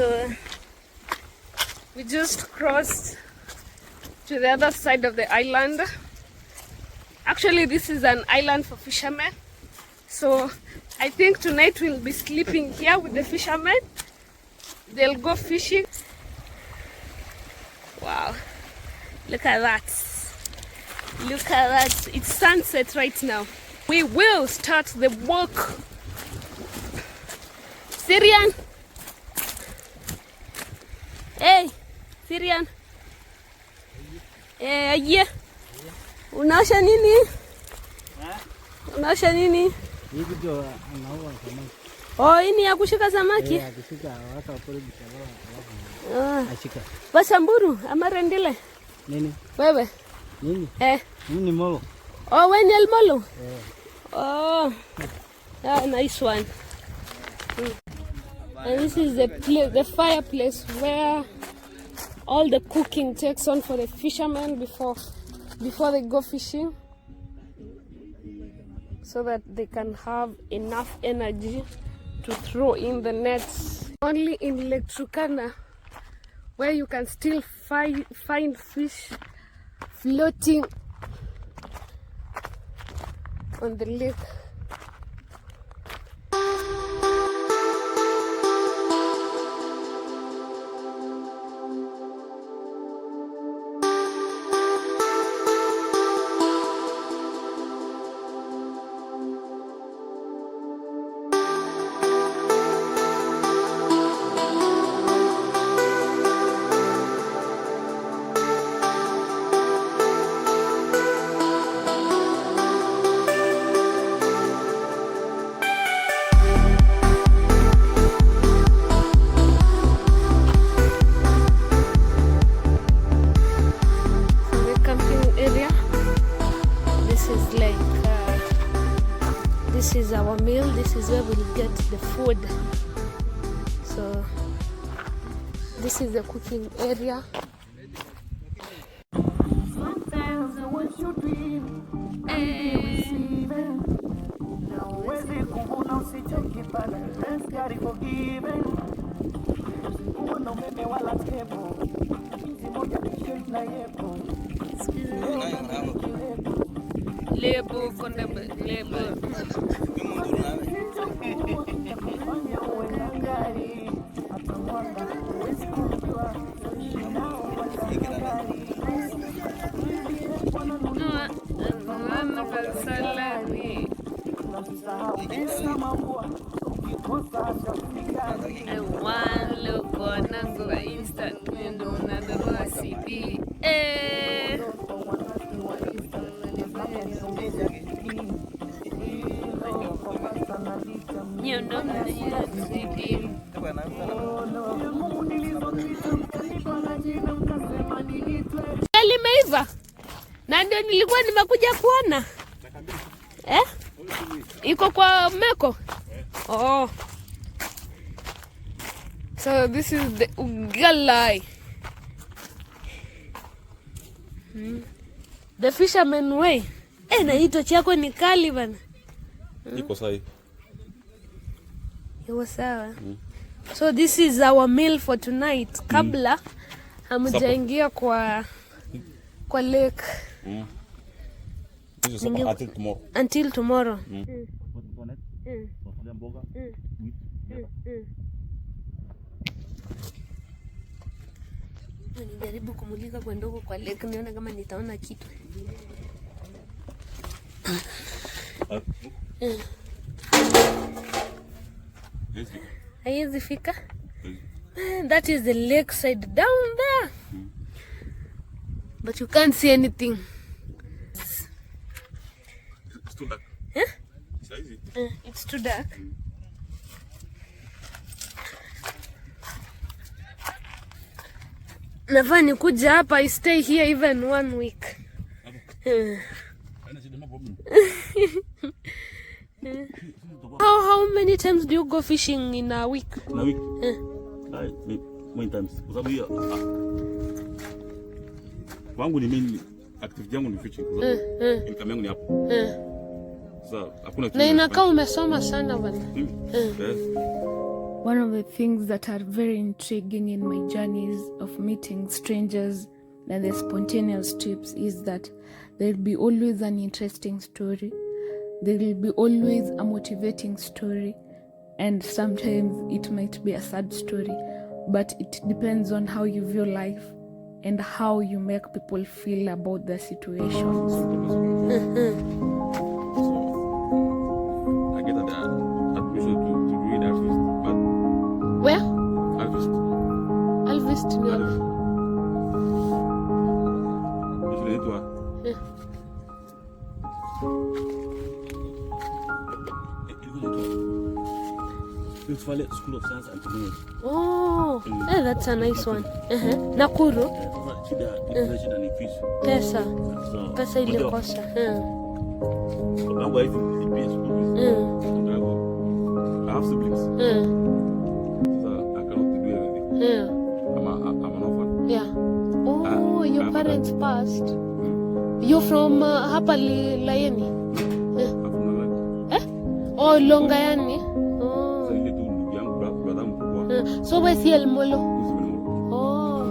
So we just crossed to the other side of the island. Actually, this is an island for fishermen. So I think tonight we'll be sleeping here with the fishermen. They'll go fishing. Wow, look at that. Look at that. It's sunset right now. We will start the walk. Syrian. Hey, Syrian. Yeah. Unaosha nini? Unaosha nini? Oh, hii ni ya kushika samaki? Ya kushika waka pole bichara. Ashika. Basamburu ama rendile? Nini? Wewe? Nini? Nini molo? Oh, wewe ni Elmolo? Oh. Yeah, nice one. And this is the fireplace where all the cooking takes on for the fishermen before they go fishing, so that they can have enough energy to throw in the nets. Only in Lake Turkana where you can still find fish floating on the lake. This is our meal. This is where we'll get the food. So this is the cooking area. Lebo konde lebo. One look on and go instant window another CD. You know limeiva na ndio nilikuwa nimekuja kuona iko kwa meko. Oh, so this is the ugali. The fisherman way. Na hito chako ni kali bana. Iko sawa. Iko sawa. So this is our meal for tonight. Kabla hamjaingia kwa lake. This is until tomorrow. Until tomorrow. Nijaribu kumulika kwa ndogo kwa lake nione kama nitaona kitu. Haiwezi fika. That is the lake side down there. But you can't see anything. It's too dark. It's too dark. Nafaa nikuja hapa, I stay here even 1 week. How many times do you go fishing in a week? In a week? Many times. Kwa sababu hiyo wangu ni main activity yangu ni fishing. Income yangu ni hapo. Sasa hakuna kitu. Na inakaa umesoma sana bwana. One of the things that are very intriguing in my journeys of meeting strangers and the spontaneous trips is that there will be always an interesting story. There will be always a motivating story, and sometimes it might be a sad story, but it depends on how you view life and how you make people feel about the situations. I get that admission to read Alvist, but Where? Alvist. Alvist ni wapi? Inaitwa School of Science and Technology. Oh, that's a nice one. Nakuru. Shida ni fees. Pesa So, ilikosa. mambo hivi ni pia school fees. I have siblings. So I cannot do anything. I'm an orphan. Yeah. Oh, your parents passed. You're from hapa Layeni? I'm from Nalani. Oh, Longayani. Sasa ile tu ndugu yangu brother mkubwa. So wewe si Elmolo? Usi Elmolo. Oh.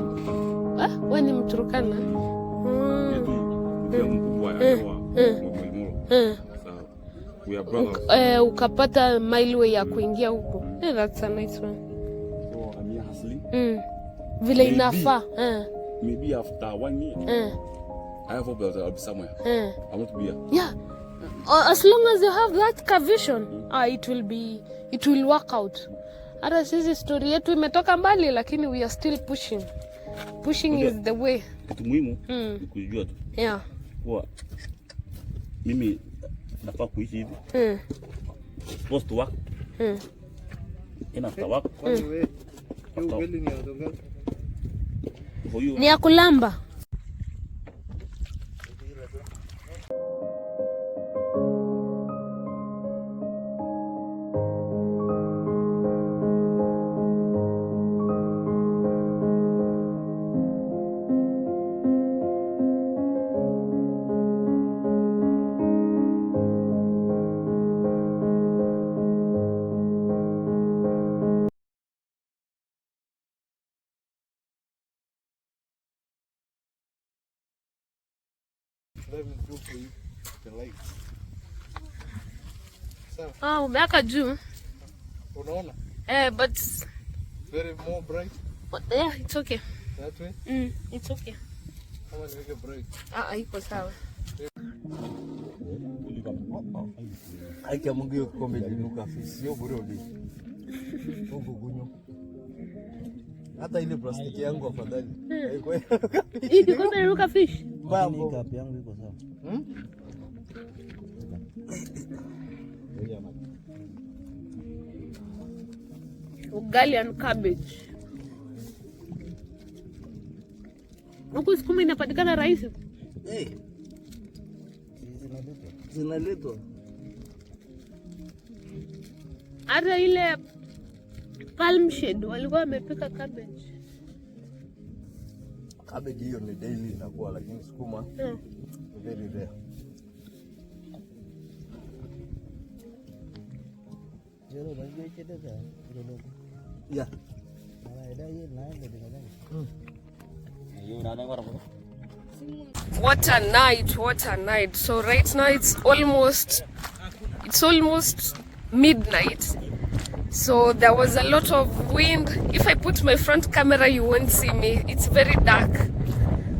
Wewe ni Mturkana? Ile tu ndugu yangu mkubwa anaitwa Elmolo. So we are brothers. Ukapata mileway ya kuingia huko. That's a nice one. So I'm here hustling. Vile inafaa. Maybe after 1 year. I have hope that I'll be somewhere. I want to be here. Yeah. As long as you have that vision, it will work out. Hata sisi story yetu imetoka mbali, lakini we are still pushing. Pushing is the way. Kitu muhimu ni kujua tu. Yeah. Kwa mimi nafaa kuishi hivi. Supposed to work. And after work. Ni ya kulamba. Umeweka juu. Unaona? But Very more bright. Yeah, it's okay. That way? It's okay. Kama niweke bright. Iko sawa. Aika Mungu hiyo kikombe linuka fisi. Sio bure uli. Mungu gunyo. Hata ile plastiki yangu afadhali. Hii kikombe linuka fish. Mbambo kapi yangu iko sawa. Ugali and cabbage. Huku sukuma inapatikana rahisi. Zinaletwa. Hata ile palm shade walikuwa wamepika cabbage. Cabbage hiyo ni daily inakuwa, lakini sukuma very rare. Yeah. What a night. So right now it's almost midnight. So there was a lot of wind. If I put my front camera, you won't see me. It's very dark.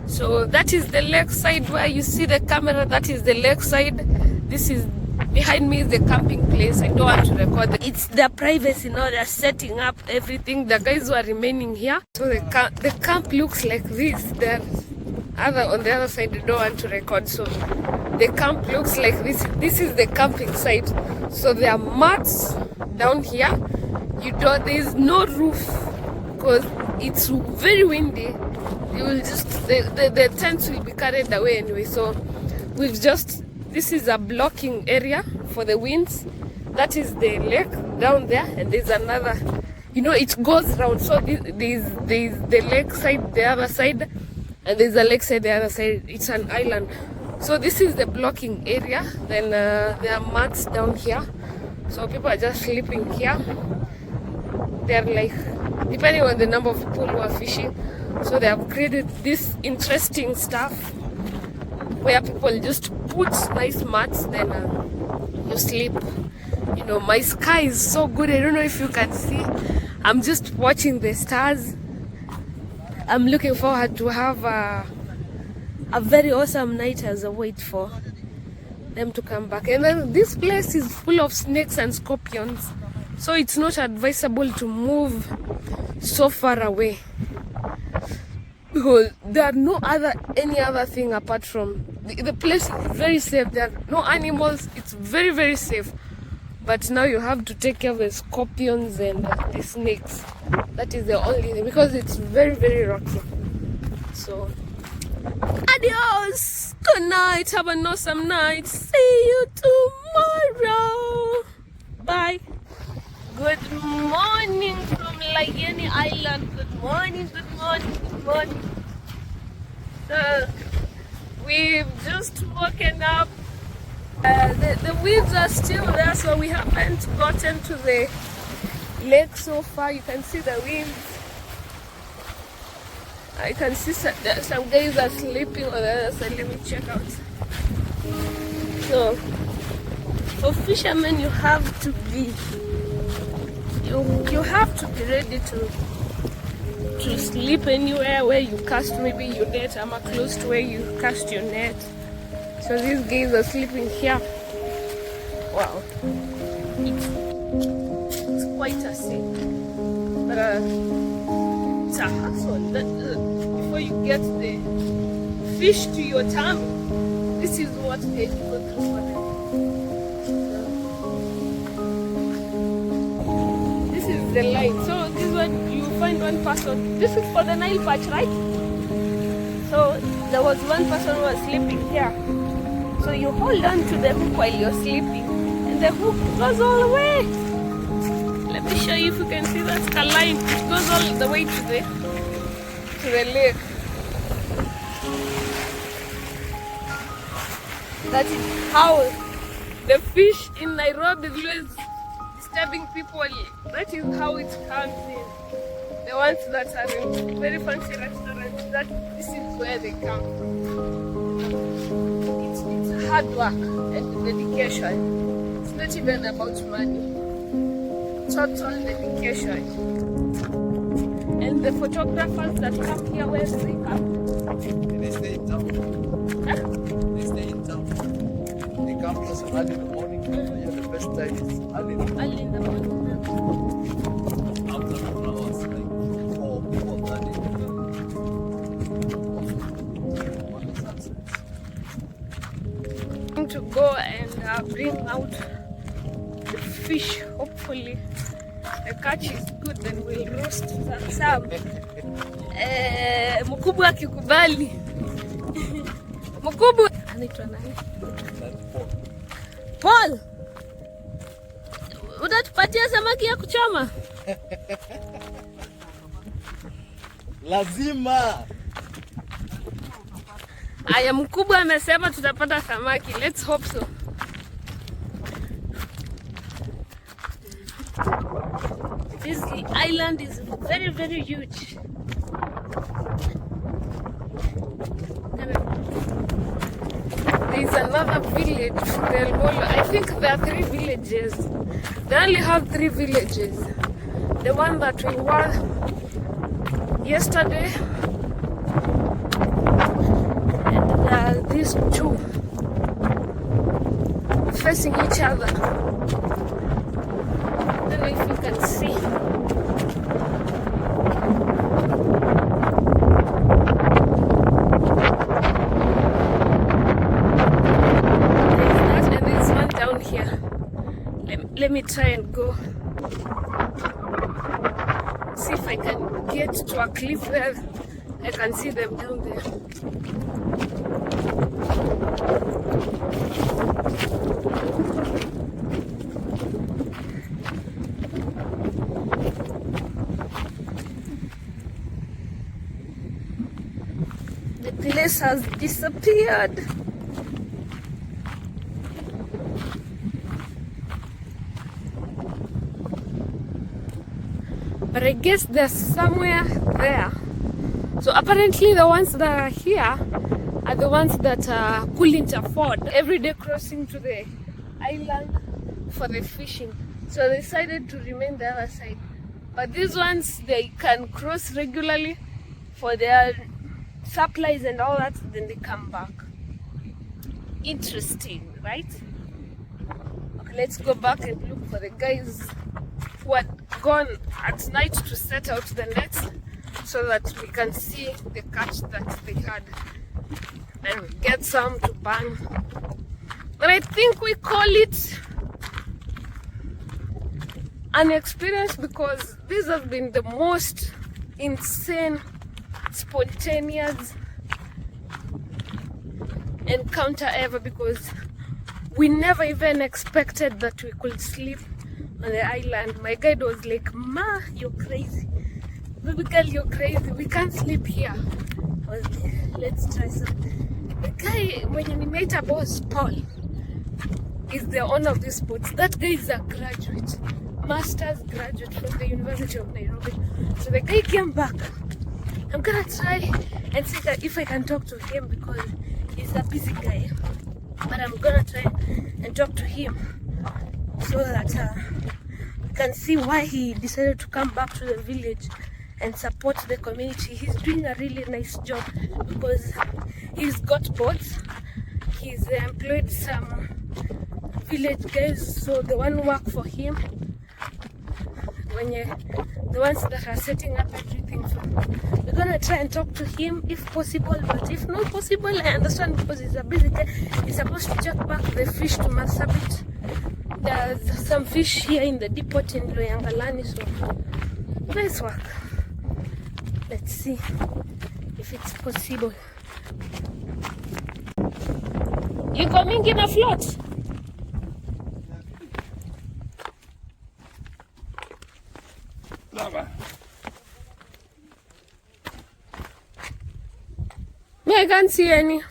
So that is the lake side where you see the camera. That is the lake side. This is behind me is the camping place. I don't want to record. It's their privacy now. They're setting up everything. The guys who are remaining here. So the camp looks like this. They're on the other side. They don't want to record. So the camp looks like this. This is the camping site. So there are mats down here. There is no roof because it's very windy. You will just the tents will be carried away anyway. So this is a blocking area for the winds. That is the lake down there, and there's another. It goes round. So there's the lake side, the other side, and there's a lake side, the other side. It's an island. So this is the blocking area. Then there are mats down here. So people are just sleeping here. they're like, depending on the number of people who are fishing, so they have created this interesting stuff where people just put nice mats, then you sleep. You know, my sky is so good. I don't know if you can see. I'm just watching the stars. I'm looking forward to have a very awesome night as I wait for them to come back. And then this place is full of snakes and scorpions, so it's not advisable to move so far away, because there are no any other thing apart from the place is very safe. There are no animals. It's very, very safe. But now you have to take care of the scorpions and the snakes. That is the only thing, because it's very, very rocky. So, adios! Good night. Have an awesome night. See you tomorrow. Bye. Good morning from Layeni Island. Good morning, good morning, good morning. So, we've just woken up. The winds are still there, so we haven't gotten to the lake so far. You can see the winds. I can see some guys are sleeping on the other side. Let me check out. So, for fishermen, you have to be ready to sleep anywhere where you cast maybe your net, or close to where you cast your net. So these guys are sleeping here. Wow, it's quite a scene, but it's a hassle. Before you get the fish to your tummy, this is what they go through for them. So, this is the line. So this one you find one person. This is for the Nile patch, right? So there was one person who was sleeping here. So you hold on to the hook while you're sleeping, and the hook goes all the way. Let me show you if you can see that line. It goes all the way to the lake. That is how the fish in Nairobi is always disturbing people. That is how it comes in. The ones that are in very fancy restaurants, this is where they come from. Hard work and dedication. It's not even about money. Total dedication. And the photographers that come here, where do they come? They stay in town. Huh? They stay in town. They come just early in the morning. Yeah, the best time is early in the morning. Early in the morning. After 2 hours, like 4:30. To go and bring out the fish. Hopefully the catch is good and we'll roast some. Mkubwa akikubali. Mkubwa anaitwa nani? Paul, utatupatia samaki ya kuchoma? Lazima. Aya, mkubwa amesema tutapata samaki. Let's hope so. This island is very, very huge. There is another village, the Elmolo. I think there are 3 villages. They only have 3 villages. The one that we were yesterday, and these 2 facing each other. I don't know if you can see. There's that, and there's one down here. Let me try and go. See if I can get to a cliff where I can see them down there. The place has disappeared. but I guess they're somewhere there. So apparently the ones that are here are the ones that couldn't afford everyday crossing to the island for the fishing. So they decided to remain the other side. But these ones, they can cross regularly for their supplies and all that, then they come back. Interesting, right? Okay, let's go back and look for the guys who had gone at night to set out the nets so that we can see the catch that they had and get some to burn. But I think we call it an experience because these have been the most insane, spontaneous encounter ever, because we never even expected that we could sleep on the island. My guide was like, "Ma, you're crazy. Baby girl, you're crazy. We can't sleep here." I was like, let's try something. The guy, when nimeita boss, Paul, is the owner of this boat. That guy is a graduate, master's graduate from the University of Nairobi. So the guy came back. I'm gonna try and see that if I can talk to him because he's a busy guy. But I'm gonna try and talk to him so that we can see why he decided to come back to the village and support the community. He's doing a really nice job because he's got boats. He's employed some village guys, so the one who work for him, the ones that are setting up everything for him. We're gonna try and talk to him if possible, but if not possible, I understand because he's a busy guy. He's supposed to check back the fish to Marsabit. There's some fish here in the depot in Loyangalani, so nice work. Let's see if it's possible. You coming in a float? Me, I can't see any.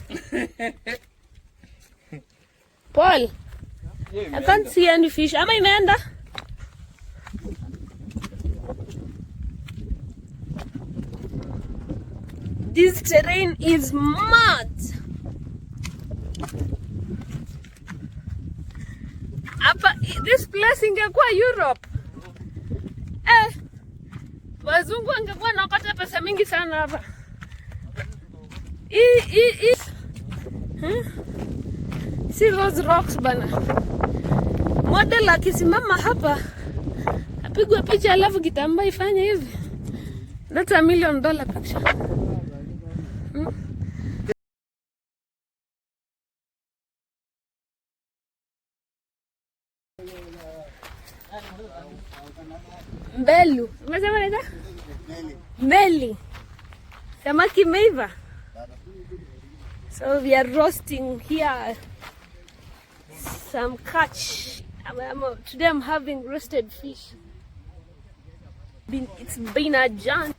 Paul, I can't see any fish. Ama imeenda? This terrain is mad. This place ingekuwa Europe. Wazungu wangekuwa nakata pesa mingi sana hapa. See those rocks bana. Model akisimama hapa apigwe picha alafu kitambaa ifanye hivi. That's $1 million picture. Mbelu. Umesema nini? Meli. Samaki meiva. So we are roasting here some catch. Today I'm having roasted fish. It's been a journey.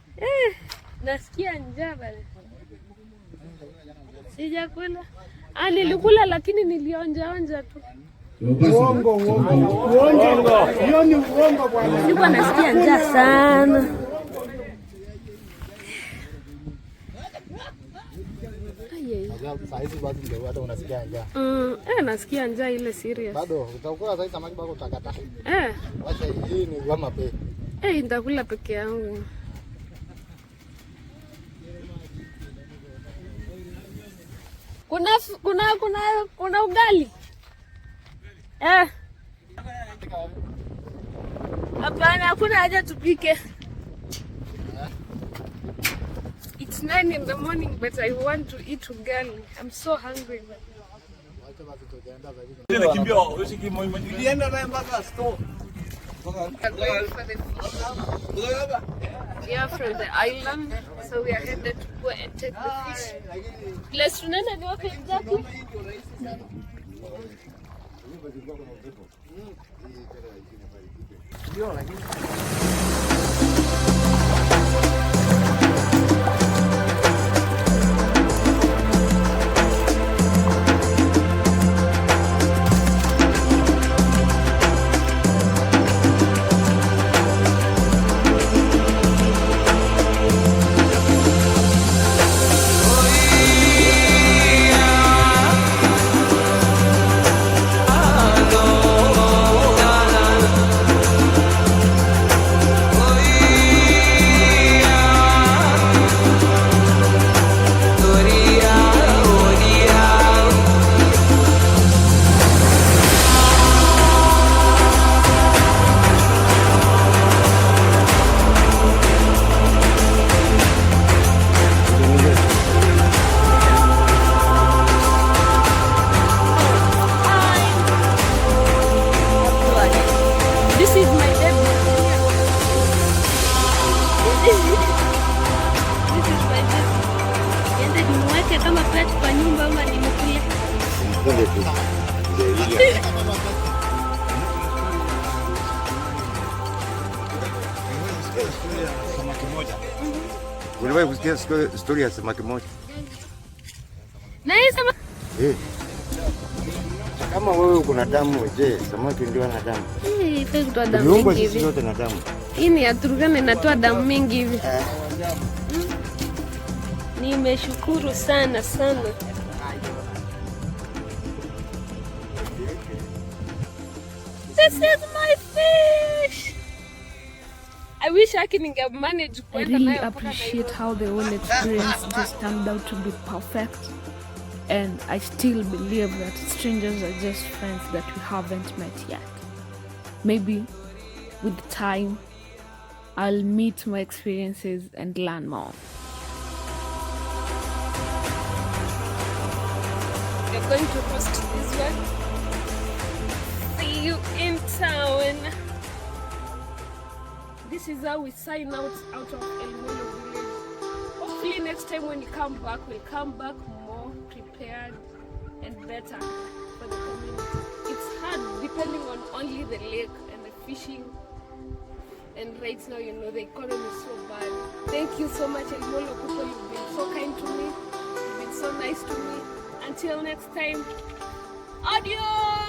Nasikia njaa bana. Sijakula. Nilikula lakini nilionja tu. Uongo. Hiyo ni uongo bwana. Nilikuwa nasikia njaa sana. Saizi bado ndio hata unasikia njaa. Nasikia njaa ile serious. Bado utakula saizi samaki bado utakata. Wacha hii ni kama pe. Nitakula peke yangu. Kuna ugali? Hapana, hakuna haja tupike. It's 9 in the morning, but I want to eat ugali. I'm so hungry. We are from the island, so we are headed to go and take the fish. Let's remember what exactly. Uliwahi kusikia story ya samaki moja? Na hii samaki kama wewe uko na damu, je, samaki ndio ana damu? Kutoa damu mingi hivi. Sisi wote na damu. Hii ni ya Turkana inatoa damu mingi hivi. Nimeshukuru sana sana. This is my fish. I wish I can manage. I really appreciate how the whole experience just turned out to be perfect. And I still believe that strangers are just friends that we haven't met yet. Maybe with time, I'll meet my experiences and learn more. We're going to host this one. See you in town. This is how we sign out of Elmolo village. Hopefully next time when you come back, we'll come back more prepared and better for the community. It's hard depending on only the lake and the fishing. And right now, you know, the economy is so bad. Thank you so much, Elmolo people. You've been so kind to me. You've been so nice to me. Until next time, adios!